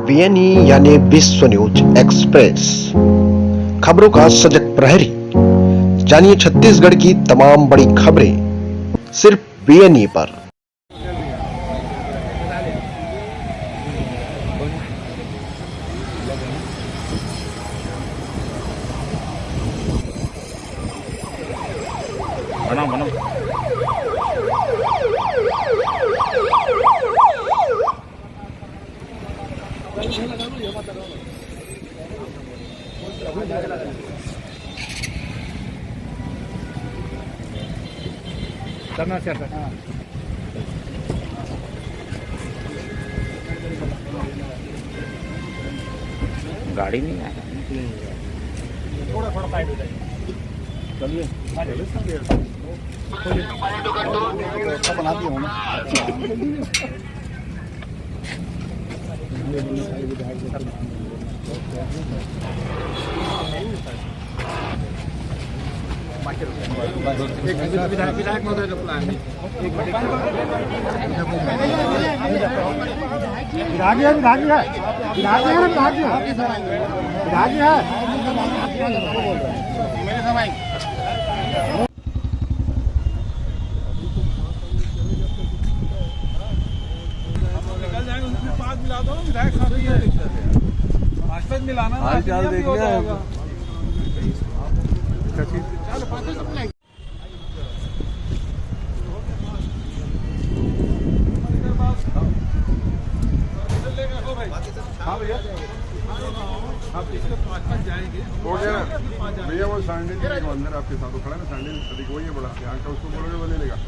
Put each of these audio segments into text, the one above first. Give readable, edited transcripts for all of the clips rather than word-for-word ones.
वीएनई यानी विश्व news express, खबरों का सजग प्रहरी। जानिए छत्तीसगढ़ की तमाम बड़ी खबरें सिर्फ वीएनई पर। बनाओ बनाओ। करना चाहिए सर। गाड़ी नहीं आया, थोड़ा थोड़ा साइड हो जाए। चलिए बना दिया हूँ विधायक महोदय का प्लान है। मिला दो विधायक साहब, ये दिक्कत है। मिलाना हाल चाल देख लिया। हाँ भैया, आप इसके 5 जाएंगे हो गया भैया। वो सैंडल के अंदर आपके साथ खड़ा है, सैंडल अधिक वही है बड़ा यहाँ का, उसको बोलोगे वो ले लेगा।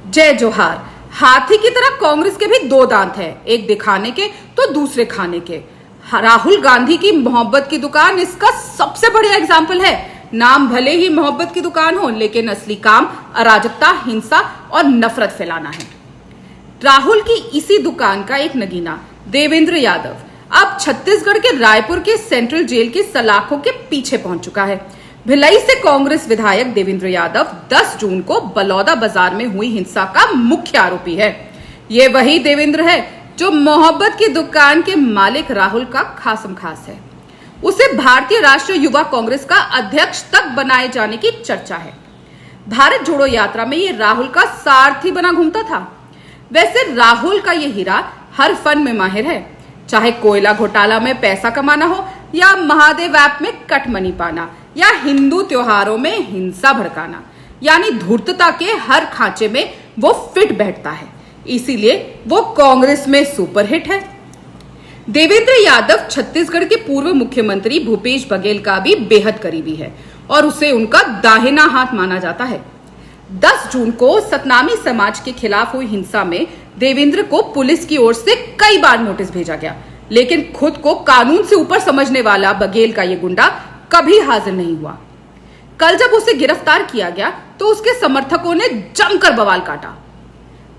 जय जोहार। हाथी की तरह कांग्रेस के भी 2 दांत हैं, एक दिखाने के तो दूसरे खाने के। राहुल गांधी की मोहब्बत की दुकान इसका सबसे बढ़िया एग्जाम्पल है। नाम भले ही मोहब्बत की दुकान हो, लेकिन असली काम अराजकता, हिंसा और नफरत फैलाना है। राहुल की इसी दुकान का एक नगीना देवेंद्र यादव अब छत्तीसगढ़ के रायपुर के सेंट्रल जेल की सलाखों के पीछे पहुंच चुका है। भिलाई से कांग्रेस विधायक देवेंद्र यादव 10 जून को बलौदा बाजार में हुई हिंसा का मुख्य आरोपी है। ये वही देवेंद्र है जो मोहब्बत की दुकान के मालिक राहुल का खासम खास है। उसे भारतीय राष्ट्रीय युवा कांग्रेस का अध्यक्ष तक बनाए जाने की चर्चा है। भारत जोड़ो यात्रा में ये राहुल का सारथी बना घूमता था। वैसे राहुल का ये हीरा हर फन में माहिर है, चाहे कोयला घोटाला में पैसा कमाना हो, या महादेव ऐप में कट मनी पाना, या हिंदू त्योहारों में हिंसा भड़काना। यानी धूर्तता के हर खांचे में वो फिट बैठता है, इसीलिए वो कांग्रेस में सुपरहिट है। देवेंद्र यादव छत्तीसगढ़ के पूर्व मुख्यमंत्री भूपेश बघेल का भी बेहद करीबी है और उसे उनका दाहिना हाथ माना जाता है। 10 जून को सतनामी समाज के खिलाफ हुई हिंसा में देवेंद्र को पुलिस की ओर से कई बार नोटिस भेजा गया, लेकिन खुद को कानून से ऊपर समझने वाला बघेल का ये गुंडा कभी हाजिर नहीं हुआ। कल जब उसे गिरफ्तार किया गया तो उसके समर्थकों ने जमकर बवाल काटा।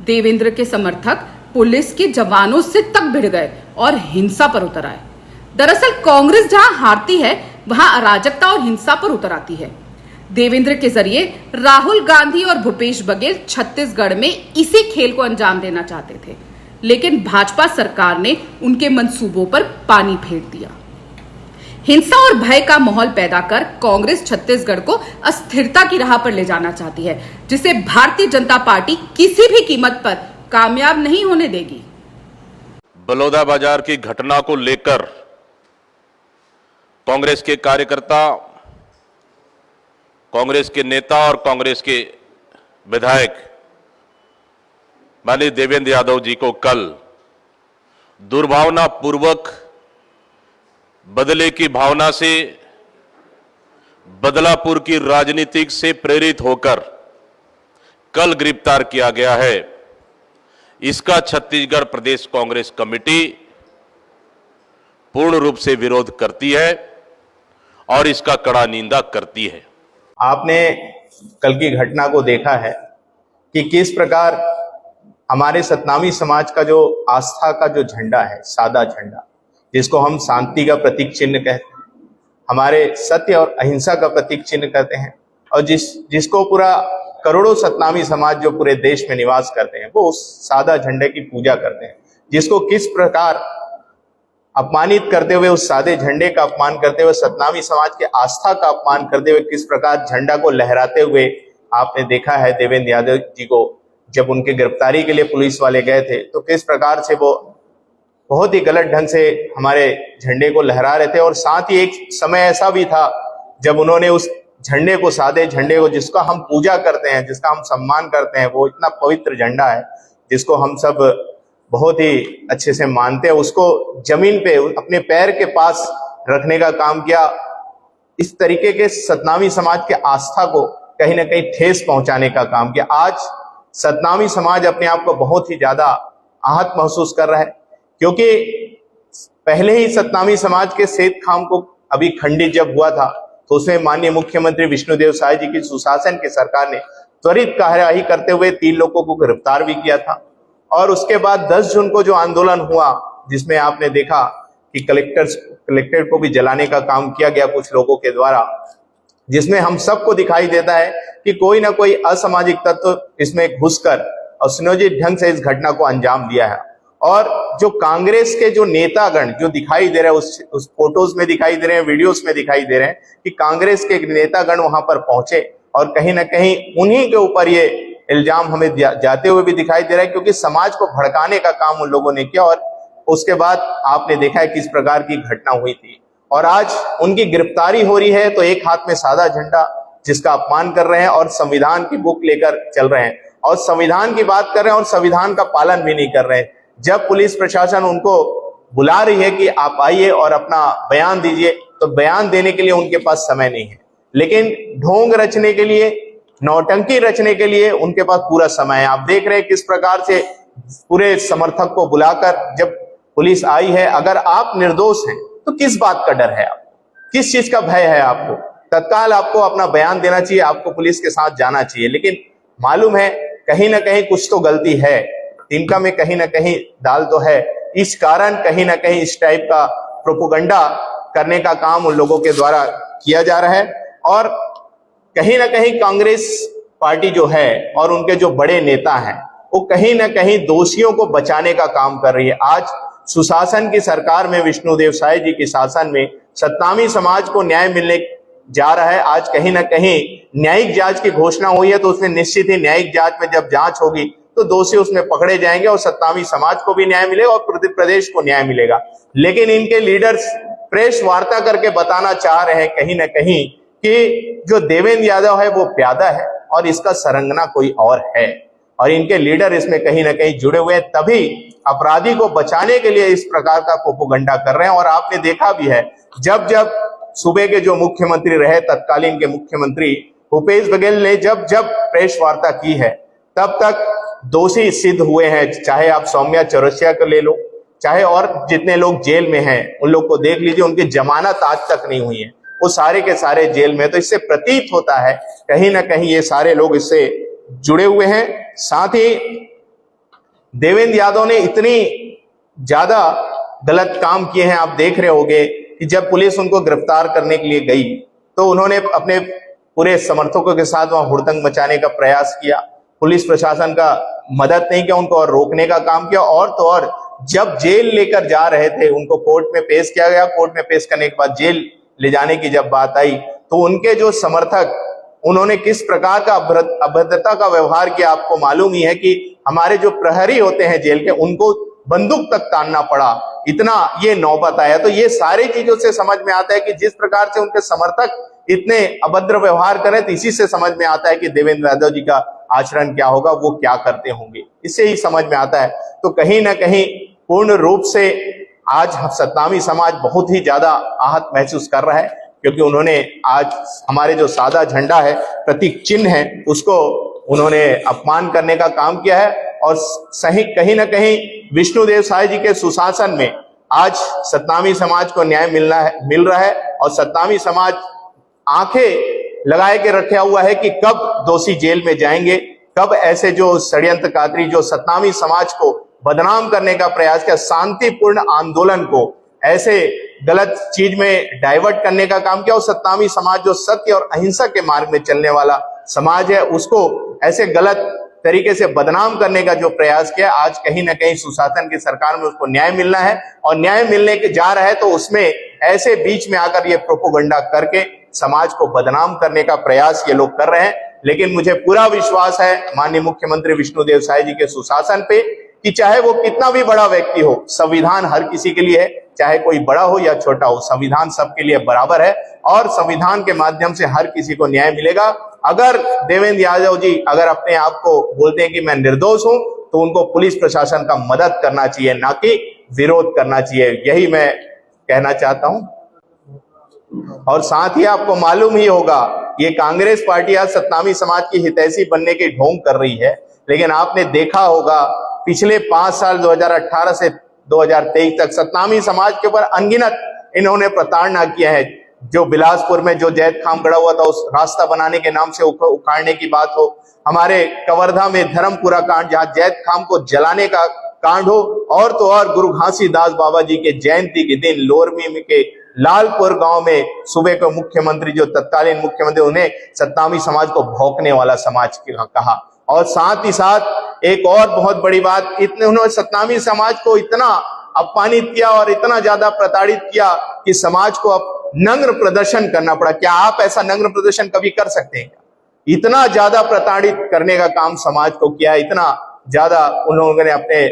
देवेंद्र के समर्थक पुलिस के जवानों से तक भिड़ गए और हिंसा पर उतर आए। दरअसल कांग्रेस जहां हारती है, वहां अराजकता और हिंसा पर उतर आती है। देवेंद्र के जरिए राहुल गांधी और भूपेश बघेल छत्तीसगढ़ में इसी खेल को अंजाम देना चाहते थे, लेकिन भाजपा सरकार ने उनके मंसूबों पर पानी फेर दिया। हिंसा और भय का माहौल पैदा कर कांग्रेस छत्तीसगढ़ को अस्थिरता की राह पर ले जाना चाहती है, जिसे भारतीय जनता पार्टी किसी भी कीमत पर कामयाब नहीं होने देगी। बलौदा बाजार की घटना को लेकर कांग्रेस के कार्यकर्ता, कांग्रेस के नेता और कांग्रेस के विधायक माननीय देवेंद्र यादव जी को कल दुर्भावनापूर्वक बदले की भावना से, बदलापुर की राजनीति से प्रेरित होकर कल गिरफ्तार किया गया है। इसका छत्तीसगढ़ प्रदेश कांग्रेस कमेटी पूर्ण रूप से विरोध करती है और इसका कड़ा निंदा करती है। आपने कल की घटना को देखा है कि किस प्रकार हमारे सतनामी समाज का जो आस्था का जो झंडा है, सादा झंडा, जिसको हम शांति का प्रतीक चिन्ह कहते हैं, हमारे सत्य और अहिंसा का प्रतीक चिन्ह कहते हैं, और जिसको पूरा करोड़ों सतनामी समाज जो पूरे देश में निवास करते हैं वो उस सादा झंडे की पूजा करते हैं, जिसको किस प्रकार अपमानित करते हुए, उस सादे झंडे का अपमान करते हुए, सतनामी समाज के आस्था का अपमान करते हुए किस प्रकार झंडा को लहराते हुए आपने देखा है देवेंद्र यादव जी को जब उनके गिरफ्तारी के लिए पुलिस वाले गए थे तो किस प्रकार से वो बहुत ही गलत ढंग से हमारे झंडे को लहरा रहे थे। और साथ ही एक समय ऐसा भी था जब उन्होंने उस झंडे को, सादे झंडे को, जिसका हम पूजा करते हैं, जिसका हम सम्मान करते हैं, वो इतना पवित्र झंडा है जिसको हम सब बहुत ही अच्छे से मानते हैं, उसको जमीन पे अपने पैर के पास रखने का काम किया। इस तरीके के सतनामी समाज के आस्था को कहीं ना कहीं ठेस पहुंचाने का काम किया। आज सतनामी समाज अपने आप को बहुत ही ज्यादा आहत महसूस कर रहा है, क्योंकि पहले ही सतनामी समाज के सेत खाम को अभी खंडित जब हुआ था तो उसमें माननीय मुख्यमंत्री विष्णुदेव साय जी की सुशासन की सरकार ने त्वरित कार्यवाही करते हुए 3 लोगों को गिरफ्तार भी किया था। और उसके बाद 10 जून को जो आंदोलन हुआ, जिसमें आपने देखा कि कलेक्टर को भी जलाने का काम किया गया कुछ लोगों के द्वारा, जिसमें हम सबको दिखाई देता है कि कोई ना कोई असामाजिक तत्व इसमें घुसकर और सुनियोजित ढंग से इस घटना को अंजाम दिया है। और जो कांग्रेस के जो नेतागण जो दिखाई दे रहे हैं, उस फोटोज में दिखाई दे रहे हैं, वीडियोस में दिखाई दे रहे हैं कि कांग्रेस के नेतागण वहां पर पहुंचे और कहीं ना कहीं उन्हीं के ऊपर ये इल्जाम हमें जाते हुए भी दिखाई दे रहा है, क्योंकि समाज को भड़काने का काम उन लोगों ने किया। और उसके बाद आपने देखा है किस प्रकार की घटना हुई थी। और आज उनकी गिरफ्तारी हो रही है तो एक हाथ में सादा झंडा जिसका अपमान कर रहे हैं और संविधान की बुक लेकर चल रहे हैं और संविधान की बात कर रहे हैं और संविधान का पालन भी नहीं कर रहे हैं। जब पुलिस प्रशासन उनको बुला रही है कि आप आइए और अपना बयान दीजिए, तो बयान देने के लिए उनके पास समय नहीं है, लेकिन ढोंग रचने के लिए, नौटंकी रचने के लिए उनके पास पूरा समय है। आप देख रहे हैं किस प्रकार से पूरे समर्थक को बुलाकर जब पुलिस आई है, अगर आप निर्दोष हैं तो किस बात का डर है, आपको किस चीज का भय है? आपको तत्काल आपको अपना बयान देना चाहिए, आपको पुलिस के साथ जाना चाहिए। लेकिन मालूम है कहीं ना कहीं कुछ तो गलती है, तिनका में कहीं ना कहीं दाल तो है। इस कारण कहीं ना कहीं इस टाइप का प्रोपोगंडा करने का काम उन लोगों के द्वारा किया जा रहा है। और कहीं ना कहीं कांग्रेस पार्टी जो है और उनके जो बड़े नेता हैं वो कहीं ना कहीं दोषियों को बचाने का काम कर रही है। आज सुशासन की सरकार में, विष्णुदेव साय जी के शासन में सतनामी समाज को न्याय मिलने जा रहा है। आज कहीं ना कहीं न्यायिक जांच की घोषणा हुई है, तो उसमें निश्चित ही न्यायिक जांच में जब जांच होगी तो दोषी उसमें पकड़े जाएंगे और सतनामी समाज को भी न्याय मिलेगा और प्रदेश को न्याय मिलेगा। लेकिन इनके लीडर्स प्रेस वार्ता करके बताना चाह रहे हैं कहीं ना कहीं कि जो देवेंद्र यादव है वो प्यादा है और इसका सरंगना कोई और है, और इनके लीडर इसमें कहीं ना कहीं जुड़े हुए हैं, तभी अपराधी को बचाने के लिए इस प्रकार का प्रोपोगंडा कर रहे हैं। और आपने देखा भी है जब जब सूबे के जो मुख्यमंत्री रहे, तत्कालीन के मुख्यमंत्री भूपेश बघेल ने जब जब प्रेस वार्ता की है तब तक दोषी सिद्ध हुए हैं। चाहे आप सौम्या चौरसिया को ले लो, चाहे और जितने लोग जेल में हैं उन लोग को देख लीजिए, उनकी जमानत आज तक नहीं हुई है, वो सारे के सारे जेल में। तो इससे प्रतीत होता है कहीं ना कहीं ये सारे लोग इससे जुड़े हुए हैं। साथ ही देवेंद्र यादव ने इतनी ज्यादा गलत काम किए हैं, आप देख रहे होंगे कि जब पुलिस उनको गिरफ्तार करने के लिए गई तो उन्होंने अपने पूरे समर्थकों के साथ वहां हुड़दंग मचाने का प्रयास किया, पुलिस प्रशासन का मदद नहीं किया, उनको और रोकने का काम किया। और तो और जब जेल लेकर जा रहे थे उनको कोर्ट में पेश किया गया, कोर्ट में पेश करने के बाद जेल ले जाने की जब बात आई तो उनके जो समर्थक, उन्होंने किस प्रकार का अभद्रता का व्यवहार किया आपको मालूम ही है कि हमारे जो प्रहरी होते हैं जेल के, उनको बंदूक तक तानना पड़ा, इतना ये नौबत आया। तो ये सारी चीजों से समझ में आता है कि जिस प्रकार से उनके समर्थक इतने अभद्र व्यवहार करें, तो इसी से समझ में आता है कि देवेंद्र यादव जी का आचरण क्या होगा, वो क्या करते होंगे, इससे ही समझ में आता है। तो कहीं ना कहीं पूर्ण रूप से आज सतनामी समाज बहुत ही ज्यादा आहत महसूस कर रहा है, क्योंकि उन्होंने आज हमारे जो सादा झंडा है, प्रतीक चिन्ह है, उसको उन्होंने अपमान करने का काम किया है। और सही कहीं ना कहीं विष्णुदेव साय जी के सुशासन में आज सतनामी समाज को न्याय मिल रहा है और सतनामी समाज आंखें लगाए के रखा हुआ है कि कब दोषी जेल में जाएंगे, कब ऐसे जो षड्यंत्रकारी जो सतनामी समाज को बदनाम करने का प्रयास किया, शांतिपूर्ण आंदोलन को ऐसे गलत चीज में डाइवर्ट करने का काम किया, और सतनामी समाज जो सत्य और अहिंसा के मार्ग में चलने वाला समाज है उसको ऐसे गलत तरीके से बदनाम करने का जो प्रयास किया, आज कहीं ना कहीं सुशासन की सरकार में उसको न्याय मिलना है, और न्याय मिलने के जा रहा है तो उसमें ऐसे बीच में आकर ये प्रोपोगंडा करके समाज को बदनाम करने का प्रयास ये लोग कर रहे हैं। लेकिन मुझे पूरा विश्वास है माननीय मुख्यमंत्री विष्णुदेव साय जी के सुशासन पे कि चाहे वो कितना भी बड़ा व्यक्ति हो, संविधान हर किसी के लिए है, चाहे कोई बड़ा हो या छोटा हो, संविधान सबके लिए बराबर है, और संविधान के माध्यम से हर किसी को न्याय मिलेगा। अगर देवेंद्र यादव जी अगर अपने आप को बोलते हैं कि मैं निर्दोष हूं, तो उनको पुलिस प्रशासन का मदद करना चाहिए, ना कि विरोध करना चाहिए। यही मैं कहना चाहता हूं। और साथ ही आपको मालूम ही होगा, ये कांग्रेस पार्टी आज सतनामी समाज की हितैषी बनने की ढोंग कर रही है, लेकिन आपने देखा होगा पिछले 5 साल 2018 से 2023 तक सतनामी समाज के ऊपर अनगिनत इन्होंने प्रताड़ना किया है। जो बिलासपुर में जो जैत खाम गड़ा हुआ था, उस रास्ता बनाने के नाम से उखाड़ने की बात हो, हमारे कवर्धा में धर्मपुरा कांड जहां जैत खाम को जलाने का कांड हो, और तो और गुरु घासीदास बाबा जी के जयंती के दिन लोरमी के लालपुर गांव में सुबह को मुख्यमंत्री जो तत्कालीन मुख्यमंत्री उन्हें सतनामी समाज को भौंकने वाला समाज कहा। और साथ ही साथ एक और बहुत बड़ी बात, इतने उन्होंने सतनामी समाज को इतना अपमानित किया और इतना ज्यादा प्रताड़ित किया कि समाज को अब नग्न प्रदर्शन करना पड़ा। क्या आप ऐसा नग्न प्रदर्शन कभी कर सकते हैं? इतना ज्यादा प्रताड़ित करने का काम समाज को किया, इतना ज्यादा उन्होंने अपने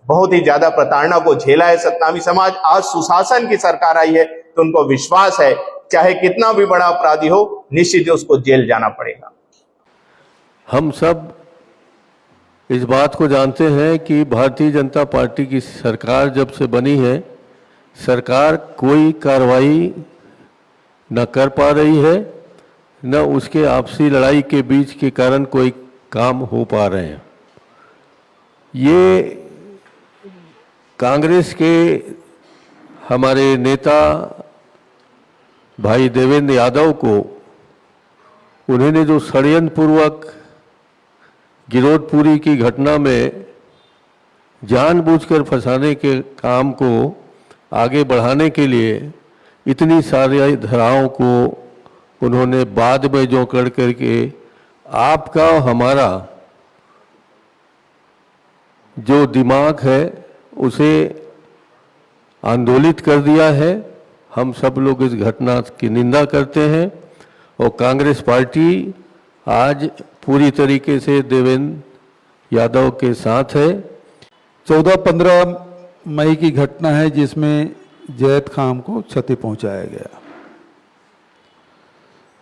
बहुत ही ज्यादा प्रताड़ना को झेला है सतनामी समाज। आज सुशासन की सरकार आई है तो उनको विश्वास है चाहे कितना भी बड़ा अपराधी हो, निश्चित उसको जेल जाना पड़ेगा। हम सब इस बात को जानते हैं कि भारतीय जनता पार्टी की सरकार जब से बनी है, सरकार कोई कार्रवाई न कर पा रही है, न उसके आपसी लड़ाई के बीच के कारण कोई काम हो पा रहे हैं। ये कांग्रेस के हमारे नेता भाई देवेंद्र यादव को उन्होंने जो षड्यंत्रपूर्वक गिरौदपुरी की घटना में जानबूझकर फंसाने के काम को आगे बढ़ाने के लिए इतनी सारी धाराओं को उन्होंने बाद में जो कर करके आपका हमारा जो दिमाग है उसे आंदोलित कर दिया है। हम सब लोग इस घटना की निंदा करते हैं और कांग्रेस पार्टी आज पूरी तरीके से देवेंद्र यादव के साथ है। 14-15 मई की घटना है जिसमें जैत खाम को क्षति पहुंचाया गया।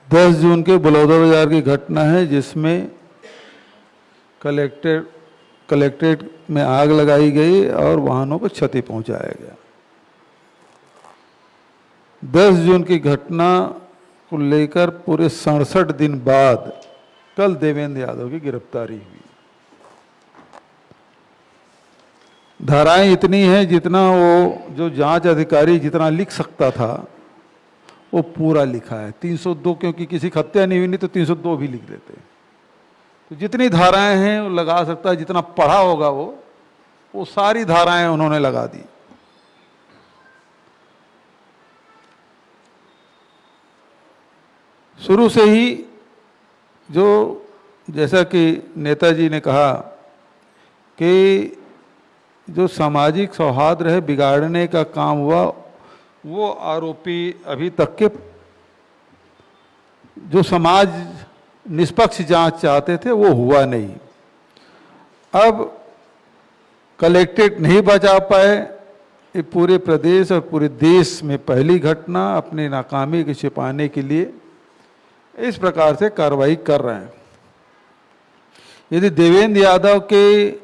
10 जून के बलौदा बाजार की घटना है जिसमें कलेक्ट्रेट में आग लगाई गई और वाहनों को क्षति पहुंचाया गया। 10 जून की घटना को लेकर पूरे 67 दिन बाद कल देवेंद्र यादव की गिरफ्तारी हुई। धाराएं इतनी हैं जितना वो जो जांच अधिकारी जितना लिख सकता था वो पूरा लिखा है। 302 क्योंकि किसी की हत्या नहीं हुई, नहीं तो 302 भी लिख देते। तो जितनी धाराएं हैं वो लगा सकता है, जितना पढ़ा होगा वो सारी धाराएं उन्होंने लगा दी। शुरू से ही जो जैसा कि नेताजी ने कहा कि जो सामाजिक सौहार्द है बिगाड़ने का काम हुआ, वो आरोपी अभी तक के जो समाज निष्पक्ष जांच चाहते थे वो हुआ नहीं। अब कलेक्ट्रेट नहीं बचा पाए, ये पूरे प्रदेश और पूरे देश में पहली घटना अपनी नाकामी को छिपाने के लिए इस प्रकार से कार्रवाई कर रहे हैं। यदि देवेंद्र यादव के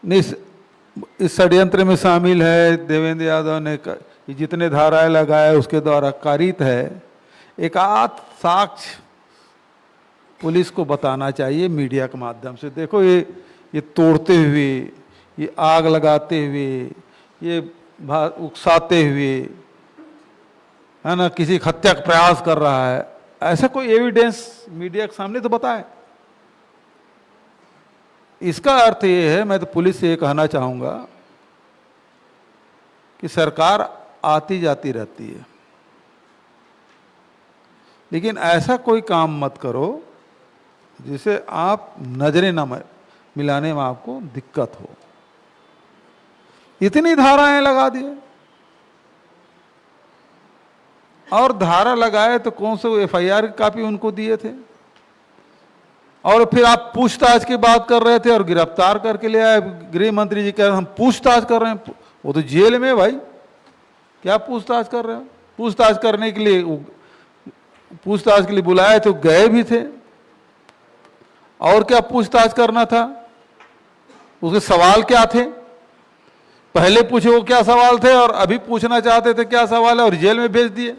इस षड्यंत्र में शामिल है, देवेंद्र यादव ने जितने धाराएं लगाए उसके द्वारा कारित है, एक आध साक्ष्य पुलिस को बताना चाहिए मीडिया के माध्यम से। देखो ये तोड़ते हुए, ये आग लगाते हुए, ये उकसाते हुए, है ना, किसी हत्या का प्रयास कर रहा है, ऐसा कोई एविडेंस मीडिया के सामने तो बताए। इसका अर्थ ये है, मैं तो पुलिस से ये कहना चाहूँगा कि सरकार आती जाती रहती है, लेकिन ऐसा कोई काम मत करो जिसे आप नजरें न मिलाने में आपको दिक्कत हो। इतनी धाराएं लगा दिए, और धारा लगाए तो कौन से एफआईआर की कॉपी उनको दिए थे, और फिर आप पूछताछ की बात कर रहे थे और गिरफ्तार करके ले आए। गृह मंत्री जी कह रहे हैं हम पूछताछ कर रहे हैं, वो तो जेल में भाई, क्या पूछताछ कर रहे हो? पूछताछ करने के लिए, पूछताछ के लिए बुलाए तो गए भी थे, और क्या पूछताछ करना था? उसके सवाल क्या थे? पहले पूछे वो क्या सवाल थे, और अभी पूछना चाहते थे क्या सवाल है, और जेल में भेज दिए।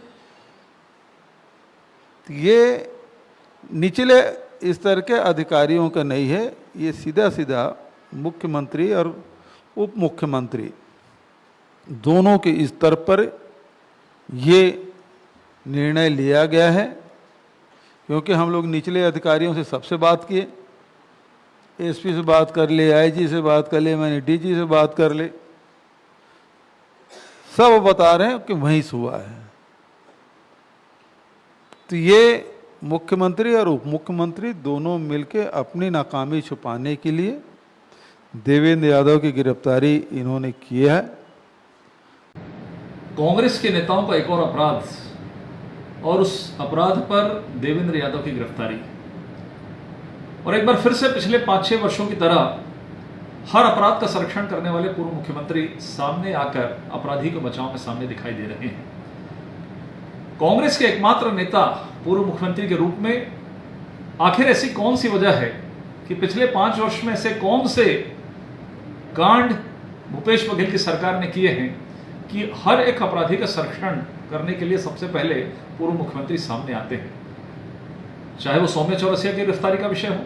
ये निचले स्तर के अधिकारियों का नहीं है, ये सीधा सीधा मुख्यमंत्री और उप मुख्यमंत्री दोनों के स्तर पर ये निर्णय लिया गया है। क्योंकि हम लोग निचले अधिकारियों से सबसे बात किए, एसपी से बात कर ले, आईजी से बात कर ले, मैंने डीजी से बात कर ले, सब बता रहे हैं कि वहीं से हुआ है। तो ये मुख्यमंत्री और उप मुख्यमंत्री दोनों मिलकर अपनी नाकामी छुपाने के लिए देवेंद्र यादव की गिरफ्तारी इन्होंने की है। कांग्रेस के नेताओं का एक और अपराध, और उस अपराध पर देवेंद्र यादव की गिरफ्तारी, और एक बार फिर से पिछले 5-6 वर्षों की तरह हर अपराध का संरक्षण करने वाले पूर्व मुख्यमंत्री सामने आकर अपराधी को बचाव में सामने दिखाई दे रहे हैं। कांग्रेस के एकमात्र नेता पूर्व मुख्यमंत्री के रूप में आखिर ऐसी कौन सी वजह है कि पिछले 5 वर्ष में ऐसे कौन से कांड भूपेश बघेल की सरकार ने किए हैं कि हर एक अपराधी का संरक्षण करने के लिए सबसे पहले पूर्व मुख्यमंत्री सामने आते हैं। चाहे वो सौम्य चौरसिया की गिरफ्तारी का विषय हो,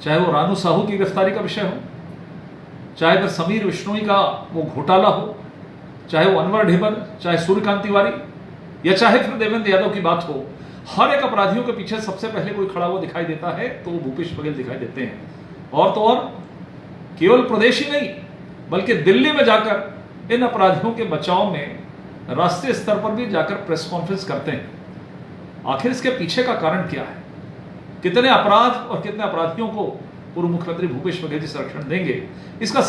चाहे वो रानू साहू की गिरफ्तारी का विषय हो, चाहे फिर समीर विश्नोई का वो घोटाला हो, चाहे वो अनवर ढेबर, चाहे सूर्यकांत तिवारी, या चाहे फिर देवेंद्र यादव की बात हो, हर एक अपराधियों के पीछे सबसे पहले कोई खड़ा हुआ दिखाई देता है तो वो भूपेश बघेल दिखाई देते हैं। और तो और केवल प्रदेश ही नहीं बल्कि दिल्ली में जाकर इन अपराधियों के बचाव में राष्ट्रीय स्तर पर भी जाकर प्रेस कॉन्फ्रेंस करते हैं। आखिर इसके पीछे का कारण क्या है? कितने अपराध और कितने अपराधियों को पूर्व मुख्यमंत्री भूपेश बघेल जी संरक्षण देंगे? इसका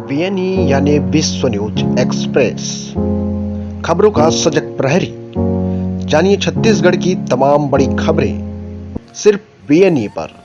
बीएनई यानी विश्व न्यूज एक्सप्रेस, खबरों का सजग प्रहरी। जानिए छत्तीसगढ़ की तमाम बड़ी खबरें सिर्फ बीएनई पर।